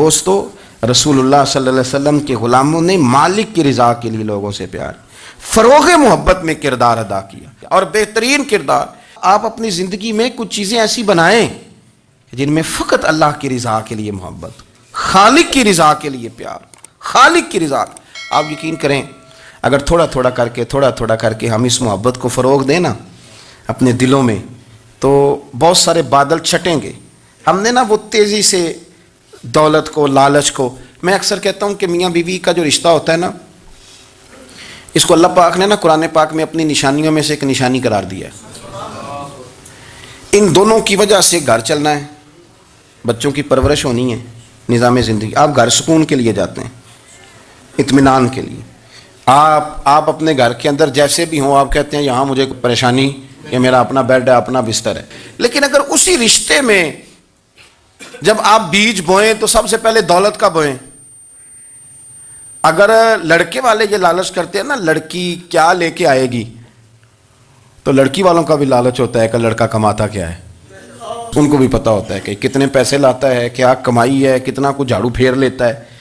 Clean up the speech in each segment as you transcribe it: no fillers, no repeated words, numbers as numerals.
دوستو رسول اللہ صلی اللہ علیہ وسلم کے غلاموں نے مالک کی رضا کے لیے لوگوں سے پیار، فروغ محبت میں کردار ادا کیا، اور بہترین کردار آپ اپنی زندگی میں کچھ چیزیں ایسی بنائیں جن میں فقط اللہ کی رضا کے لیے محبت، خالق کی رضا کے لیے پیار، خالق کی رضا۔ آپ یقین کریں اگر تھوڑا تھوڑا کر کے ہم اس محبت کو فروغ دیں نا اپنے دلوں میں، تو بہت سارے بادل چھٹیں گے۔ ہم نے نا وہ تیزی سے دولت کو، لالچ کو، میں اکثر کہتا ہوں کہ میاں بیوی کا جو رشتہ ہوتا ہے نا، اس کو اللہ پاک نے نا قرآن پاک میں اپنی نشانیوں میں سے ایک نشانی قرار دیا ہے۔ ان دونوں کی وجہ سے گھر چلنا ہے، بچوں کی پرورش ہونی ہے، نظام زندگی۔ آپ گھر سکون کے لیے جاتے ہیں، اطمینان کے لیے۔ آپ اپنے گھر کے اندر جیسے بھی ہوں آپ کہتے ہیں یہاں مجھے کوئی پریشانی، یہ میرا اپنا بیڈ ہے، اپنا بستر ہے۔ لیکن اگر اسی رشتے میں جب آپ بیج بوئیں تو سب سے پہلے دولت کا بوئیں۔ اگر لڑکے والے یہ لالچ کرتے ہیں نا لڑکی کیا لے کے آئے گی، تو لڑکی والوں کا بھی لالچ ہوتا ہے کہ لڑکا کماتا کیا ہے، ان کو بھی پتا ہوتا ہے کہ کتنے پیسے لاتا ہے، کیا کمائی ہے، کتنا کچھ جھاڑو پھیر لیتا ہے۔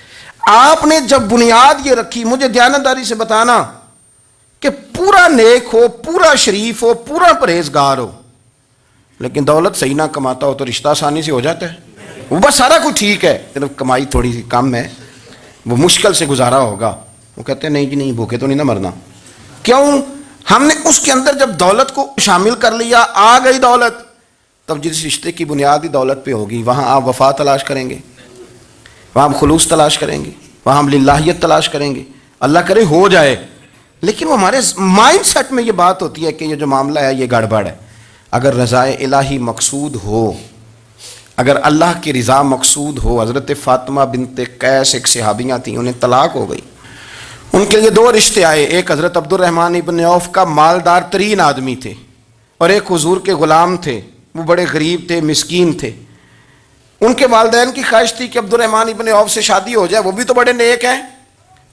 آپ نے جب بنیاد یہ رکھی، مجھے دیانتداری سے بتانا کہ پورا نیک ہو، پورا شریف ہو، پورا پرہیزگار ہو، لیکن دولت صحیح نہ کماتا ہو تو رشتہ آسانی سے ہو جاتا ہے۔ وہ بس سارا کچھ ٹھیک ہے، صرف کمائی تھوڑی سی کم ہے، وہ مشکل سے گزارا ہوگا، وہ کہتے ہیں نہیں جی نہیں، بھوکے تو نہیں نہ مرنا۔ کیوں؟ ہم نے اس کے اندر جب دولت کو شامل کر لیا، آ گئی دولت، تب جس رشتے کی بنیادی دولت پہ ہوگی وہاں آپ وفا تلاش کریں گے، وہاں ہم خلوص تلاش کریں گے، وہاں ہم للہیت تلاش کریں گے، اللہ کرے ہو جائے۔ لیکن وہ ہمارے مائنڈ سیٹ میں یہ بات ہوتی ہے کہ یہ جو معاملہ ہے یہ گڑبڑ ہے۔ اگر رضا الہی مقصود ہو، اگر اللہ کی رضا مقصود ہو، حضرت فاطمہ بنت قیس ایک صحابیاں تھیں، انہیں طلاق ہو گئی، ان کے لیے دو رشتے آئے، ایک حضرت عبد الرحمن ابن عوف کا مالدار ترین آدمی تھے، اور ایک حضور کے غلام تھے، وہ بڑے غریب تھے، مسکین تھے۔ ان کے والدین کی خواہش تھی کہ عبد الرحمن ابن عوف سے شادی ہو جائے، وہ بھی تو بڑے نیک ہیں،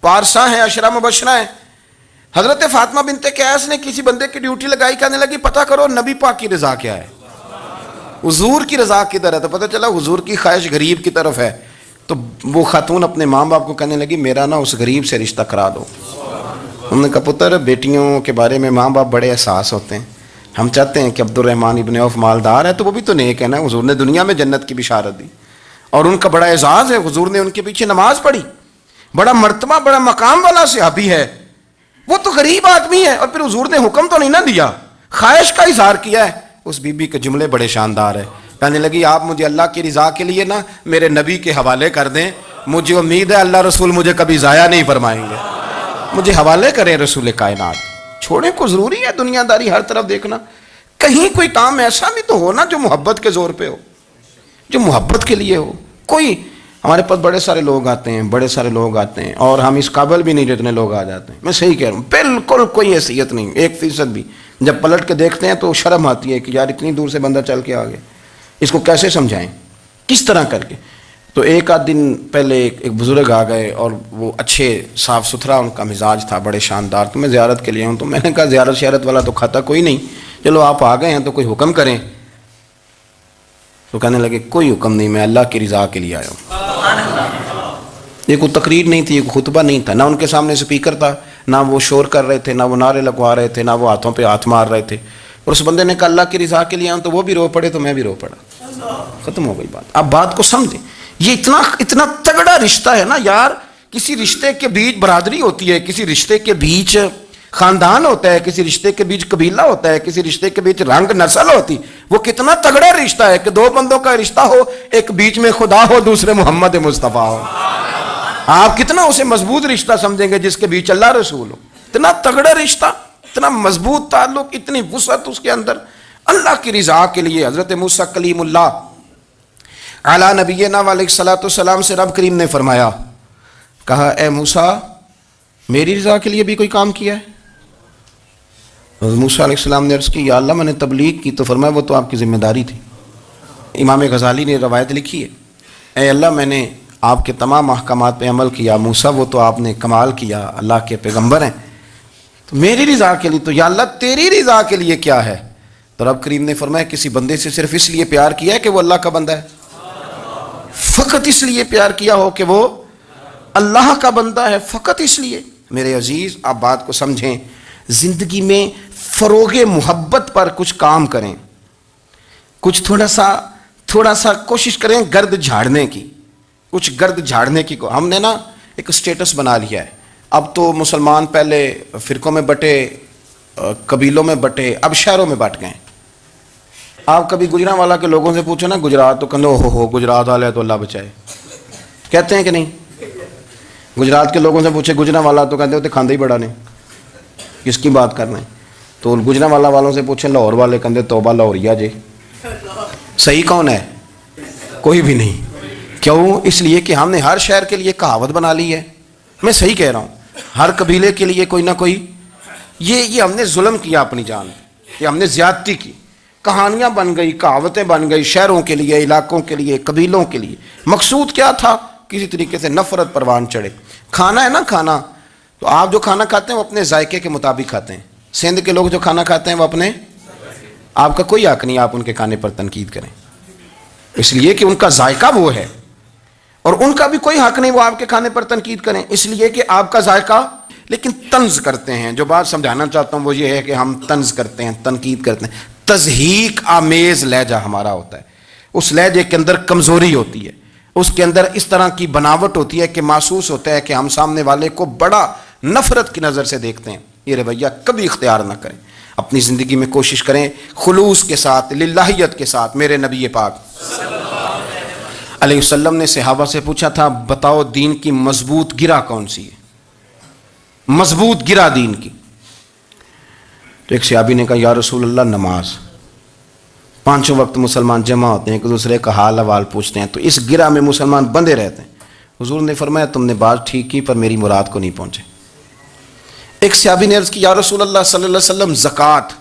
پارسا ہیں، عشرہ مبشرہ ہیں۔ حضرت فاطمہ بنت قیس نے کسی بندے کی ڈیوٹی لگائی، کہنے لگی پتہ کرو نبی پاک کی رضا کیا ہے، حضور کی رضا کدھر ہے، تو پتہ چلا حضور کی خواہش غریب کی طرف ہے۔ تو وہ خاتون اپنے ماں باپ کو کہنے لگی میرا نا اس غریب سے رشتہ کرا دو۔ ہم نے کہا پتر بیٹیوں کے بارے میں ماں باپ بڑے احساس ہوتے ہیں، ہم چاہتے ہیں کہ عبد الرحمن ابن عوف مالدار ہے تو وہ بھی تو نیک ہے نا، حضور نے دنیا میں جنت کی بشارت دی، اور ان کا بڑا اعزاز ہے، حضور نے ان کے پیچھے نماز پڑھی، بڑا مرتبہ بڑا مقام والا صحابی ہے، وہ تو غریب آدمی ہے، اور پھر حضور نے حکم تو نہیں نہ دیا، خواہش کا اظہار کیا ہے۔ اس بی بی کے جملے بڑے شاندار ہیں، کہنے لگی آپ مجھے اللہ کی رضا کے لیے نا میرے نبی کے حوالے کر دیں، مجھے امید ہے اللہ رسول مجھے کبھی ضائع نہیں فرمائیں گے، مجھے حوالے کریں رسول کائنات۔ چھوڑیں کو ضروری ہے دنیا داری ہر طرف دیکھنا، کہیں کوئی کام ایسا بھی تو ہو نا جو محبت کے زور پہ ہو، جو محبت کے لیے ہو۔ کوئی ہمارے پاس بڑے سارے لوگ آتے ہیں اور ہم اس قابل بھی نہیں جتنے لوگ آ جاتے ہیں، میں صحیح کہہ رہا ہوں، بالکل کوئی حیثیت نہیں، 1% بھی۔ جب پلٹ کے دیکھتے ہیں تو شرم آتی ہے کہ یار اتنی دور سے بندہ چل کے آ گیا، اس کو کیسے سمجھائیں، کس طرح کر کے۔ تو ایک آدھ دن پہلے ایک بزرگ آ گئے اور وہ اچھے صاف ستھرا ان کا مزاج تھا، بڑے شاندار، تو میں زیارت کے لیے ہوں، تو میں نے کہا زیارت شیارت والا تو کھاتا کوئی نہیں، چلو آپ آ گئے ہیں تو کوئی حکم کریں۔ تو کہنے لگے کوئی حکم نہیں، میں اللہ کی رضا کے لیے آیا ہوں۔ یہ کوئی تقریر نہیں تھی، یہ کوئی خطبہ نہیں تھا، نہ ان کے سامنے سپیکر تھا، نہ وہ شور کر رہے تھے، نہ وہ نعرے لگوا رہے تھے، نہ وہ ہاتھوں پہ ہاتھ مار رہے تھے۔ اور اس بندے نے کہا اللہ کی رضا کے لیے آیا ہوں، تو وہ بھی رو پڑے تو میں بھی رو پڑا، ختم ہو گئی بات۔ اب بات کو سمجھیں، یہ اتنا تگڑا رشتہ ہے نا یار، کسی رشتے کے بیچ برادری ہوتی ہے، کسی رشتے کے بیچ خاندان ہوتا ہے، کسی رشتے کے بیچ قبیلہ ہوتا ہے، کسی رشتے کے بیچ رنگ نسل ہوتی، وہ کتنا تگڑا رشتہ ہے کہ دو بندوں کا رشتہ ہو، ایک بیچ میں خدا ہو، دوسرے محمد مصطفیٰ ہو۔ آپ کتنا اسے مضبوط رشتہ سمجھیں گے جس کے بیچ اللہ رسول ہو، اتنا تگڑا رشتہ، اتنا مضبوط تعلق، اتنی وسعت اس کے اندر، اللہ کی رضا کے لیے۔ حضرت موسیٰ کلیم اللہ علی نبینا علیہ الصلوۃ والسلام سے رب کریم نے فرمایا، کہا اے موسیٰ میری رضا کے لیے بھی کوئی کام کیا ہے؟ حضرت موسیٰ علیہ السلام نے عرض کی یا اللہ میں نے تبلیغ کی، تو فرمایا وہ تو آپ کی ذمہ داری تھی۔ امام غزالی نے روایت لکھی ہے، اے اللہ میں نے آپ کے تمام احکامات پہ عمل کیا، موسیٰ وہ تو آپ نے کمال کیا، اللہ کے پیغمبر ہیں، تو میری رضا کے لیے تو یا اللہ تیری رضا کے لیے کیا ہے؟ تو رب کریم نے فرمایا کسی بندے سے صرف اس لیے پیار کیا ہے کہ وہ اللہ کا بندہ ہے، فقط اس لیے پیار کیا ہو کہ وہ اللہ کا بندہ ہے، فقط اس لیے۔ میرے عزیز آپ بات کو سمجھیں، زندگی میں فروغ محبت پر کچھ کام کریں، کچھ تھوڑا سا کوشش کریں گرد جھاڑنے کی، کچھ گرد جھاڑنے کی۔ ہم نے نا ایک سٹیٹس بنا لیا ہے، اب تو مسلمان پہلے فرقوں میں بٹے، قبیلوں میں بٹے، اب شہروں میں بٹ گئے۔ آپ کبھی گجرانوالا کے لوگوں سے پوچھو نا گجرات، تو کہتے ہو گجرات والے تو اللہ بچائے، کہتے ہیں کہ نہیں؟ گجرات کے لوگوں سے پوچھے گجرانوالا تو کہتے ہوتے کھاندے ہی بڑا نے، کس کی بات کر رہے ہیں؟ تو گجرانوالا والوں سے پوچھیں لاہور والے، کہتے توبہ لاہوریا جے۔ صحیح کون ہے؟ کوئی بھی نہیں۔ کیوں؟ اس لیے کہ ہم نے ہر شہر کے لیے کہاوت بنا لی ہے۔ میں صحیح کہہ رہا ہوں، ہر قبیلے کے لیے کوئی نہ کوئی، یہ ہم نے ظلم کیا اپنی جان، یہ ہم نے زیادتی کی، کہانیاں بن گئی، کہاوتیں بن گئی، شہروں کے لیے، علاقوں کے لیے، قبیلوں کے لیے۔ مقصود کیا تھا؟ کسی طریقے سے نفرت پروان چڑھے۔ کھانا ہے نا، کھانا تو آپ جو کھانا کھاتے ہیں وہ اپنے ذائقے کے مطابق کھاتے ہیں۔ سندھ کے لوگ جو کھانا کھاتے ہیں وہ اپنے، آپ کا کوئی حق نہیں آپ ان کے کھانے پر تنقید کریں، اس لیے کہ ان کا ذائقہ وہ ہے، اور ان کا بھی کوئی حق نہیں وہ آپ کے کھانے پر تنقید کریں، اس لیے کہ آپ کا ذائقہ۔ لیکن طنز کرتے ہیں، جو بات سمجھانا چاہتا ہوں وہ یہ ہے کہ ہم طنز کرتے ہیں، تنقید کرتے ہیں، تضحیک آمیز لہجہ ہمارا ہوتا ہے، اس لہجے کے اندر کمزوری ہوتی ہے، اس کے اندر اس طرح کی بناوٹ ہوتی ہے کہ محسوس ہوتا ہے کہ ہم سامنے والے کو بڑا نفرت کی نظر سے دیکھتے ہیں۔ یہ رویہ کبھی اختیار نہ کریں، اپنی زندگی میں کوشش کریں خلوص کے ساتھ، للہیت کے ساتھ۔ میرے نبی پاک علیہ وسلم نے صحابہ سے پوچھا تھا بتاؤ دین کی مضبوط گرہ کون سی ہے، مضبوط گرہ دین کی؟ تو ایک صحابی نے کہا یا رسول اللہ نماز، پانچوں وقت مسلمان جمع ہوتے ہیں، ایک دوسرے کا حال احوال پوچھتے ہیں، تو اس گرہ میں مسلمان بندے رہتے ہیں۔ حضور نے فرمایا تم نے بات ٹھیک کی پر میری مراد کو نہیں پہنچے۔ ایک صحابی نے عرض کی یا رسول اللہ صلی اللہ علیہ وسلم زکوٰۃ،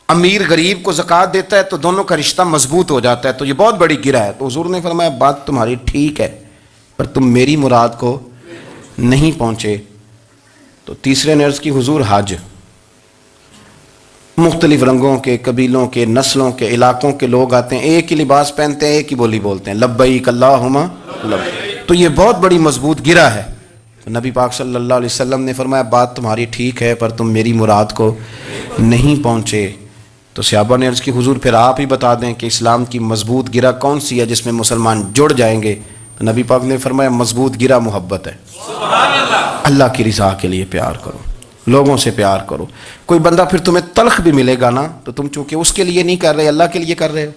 امیر غریب کو زکوٰۃ دیتا ہے تو دونوں کا رشتہ مضبوط ہو جاتا ہے، تو یہ بہت بڑی گرہ ہے۔ تو حضور نے فرمایا بات تمہاری ٹھیک ہے پر تم میری مراد کو نہیں پہنچے۔ تو تیسرے نے عرض کی حضور حج، مختلف رنگوں کے، قبیلوں کے، نسلوں کے، علاقوں کے لوگ آتے ہیں، ایک ہی لباس پہنتے ہیں، ایک ہی بولی بولتے ہیں، لبیک اللہم لبیک، تو یہ بہت بڑی مضبوط گرہ ہے۔ تو نبی پاک صلی اللہ علیہ وسلم نے فرمایا بات تمہاری ٹھیک ہے پر تم میری مراد کو نہیں پہنچے۔ تو صحابہ نے عرض کی حضور پھر آپ ہی بتا دیں کہ اسلام کی مضبوط گرہ کون سی ہے جس میں مسلمان جڑ جائیں گے؟ تو نبی پاک نے فرمایا مضبوط گرہ محبت ہے، اللہ کی رضا کے لیے پیار کرو، لوگوں سے پیار کرو۔ کوئی بندہ پھر تمہیں تلخ بھی ملے گا نا، تو تم چونکہ اس کے لیے نہیں کر رہے اللہ کے لیے کر رہے ہو،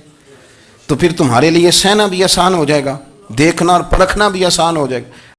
تو پھر تمہارے لیے سہنا بھی آسان ہو جائے گا، دیکھنا اور پرکھنا بھی آسان ہو جائے گا۔